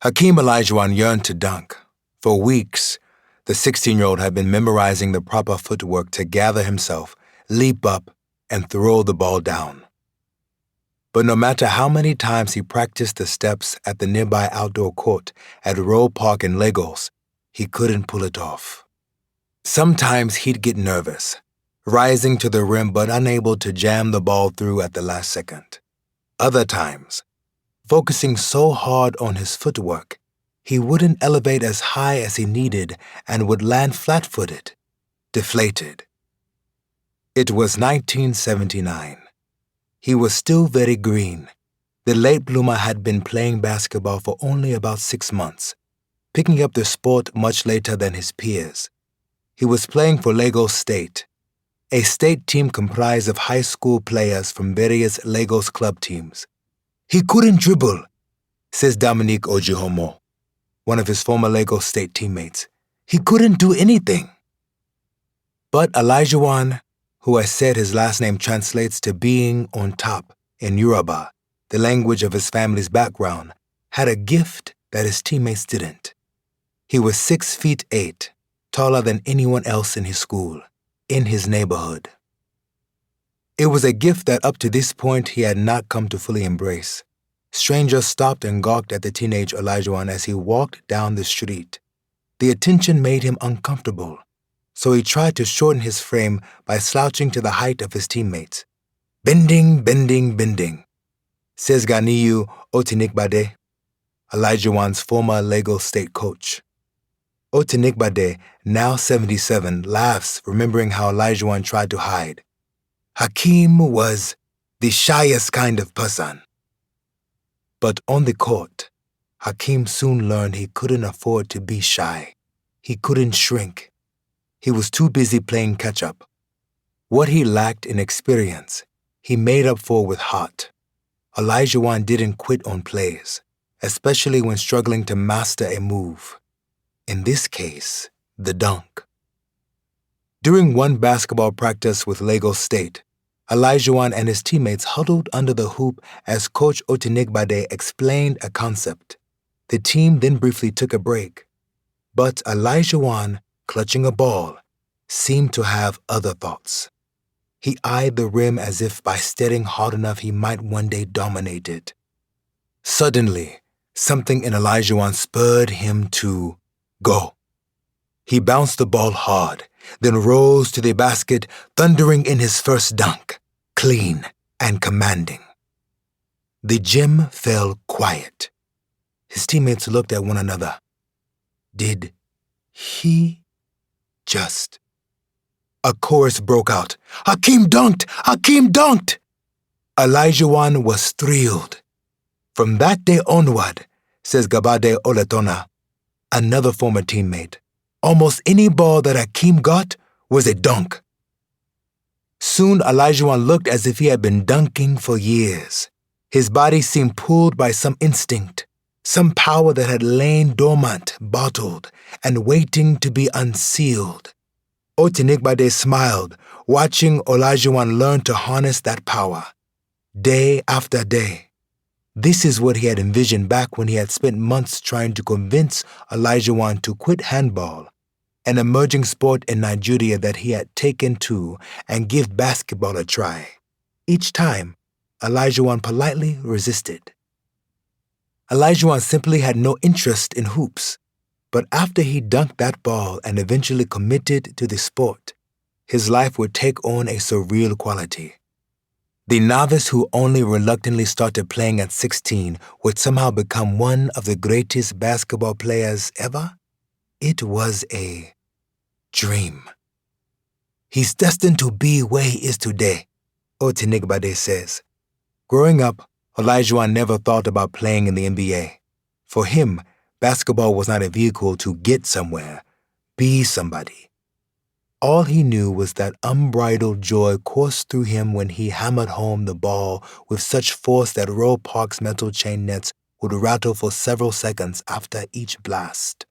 Hakeem Olajuwon yearned to dunk. For weeks, the 16-year-old had been memorizing the proper footwork to gather himself, leap up, and throw the ball down. But no matter how many times he practiced the steps at the nearby outdoor court at Roe Park in Lagos, he couldn't pull it off. Sometimes he'd get nervous, rising to the rim but unable to jam the ball through at the last second. Other times, focusing so hard on his footwork, he wouldn't elevate as high as he needed and would land flat-footed, deflated. It was 1979. He was still very green. The late bloomer had been playing basketball for only about 6 months, picking up the sport much later than his peers. He was playing for Lagos State, a state team comprised of high school players from various Lagos club teams. He couldn't dribble, says Dominique Ojihomo, one of his former Lagos State teammates. He couldn't do anything. But Olajuwon, who has said his last name translates to being on top in Yoruba, the language of his family's background, had a gift that his teammates didn't. He was 6'8", taller than anyone else in his school, in his neighborhood. It was a gift that up to this point he had not come to fully embrace. Strangers stopped and gawked at the teenage Olajuwon as he walked down the street. The attention made him uncomfortable, so he tried to shorten his frame by slouching to the height of his teammates. Bending, bending, bending, says Ganiyu Otinigbade, Olajuwon's former Lagos State coach. Otinigbade, now 77, laughs remembering how Olajuwon tried to hide. Hakeem was the shyest kind of person. But on the court, Hakeem soon learned he couldn't afford to be shy. He couldn't shrink. He was too busy playing catch-up. What he lacked in experience, he made up for with heart. Olajuwon didn't quit on plays, especially when struggling to master a move. In this case, the dunk. During one basketball practice with Lagos State, Olajuwon and his teammates huddled under the hoop as Coach Otinigbade explained a concept. The team then briefly took a break. But Olajuwon, clutching a ball, seemed to have other thoughts. He eyed the rim as if by steadying hard enough he might one day dominate it. Suddenly, something in Olajuwon spurred him to go. He bounced the ball hard, then rose to the basket, thundering in his first dunk, clean and commanding. The gym fell quiet. His teammates looked at one another. Did he just? A chorus broke out. Hakeem dunked! Hakeem dunked! Olajuwon was thrilled. From that day onward, says Gabade Oletona, another former teammate, almost any ball that Hakeem got was a dunk. Soon Olajuwon looked as if he had been dunking for years. His body seemed pulled by some instinct, some power that had lain dormant, bottled, and waiting to be unsealed. Otinigbade smiled, watching Olajuwon learn to harness that power, day after day. This is what he had envisioned back when he had spent months trying to convince Olajuwon to quit handball, an emerging sport in Nigeria that he had taken to, and give basketball a try. Each time, Olajuwon politely resisted. Olajuwon simply had no interest in hoops, but after he dunked that ball and eventually committed to the sport, his life would take on a surreal quality. The novice who only reluctantly started playing at 16 would somehow become one of the greatest basketball players ever? It was a dream. He's destined to be where he is today, Otinigbade says. Growing up, Olajuwon never thought about playing in the NBA. For him, basketball was not a vehicle to get somewhere, be somebody. All he knew was that unbridled joy coursed through him when he hammered home the ball with such force that Roe Park's metal chain nets would rattle for several seconds after each blast.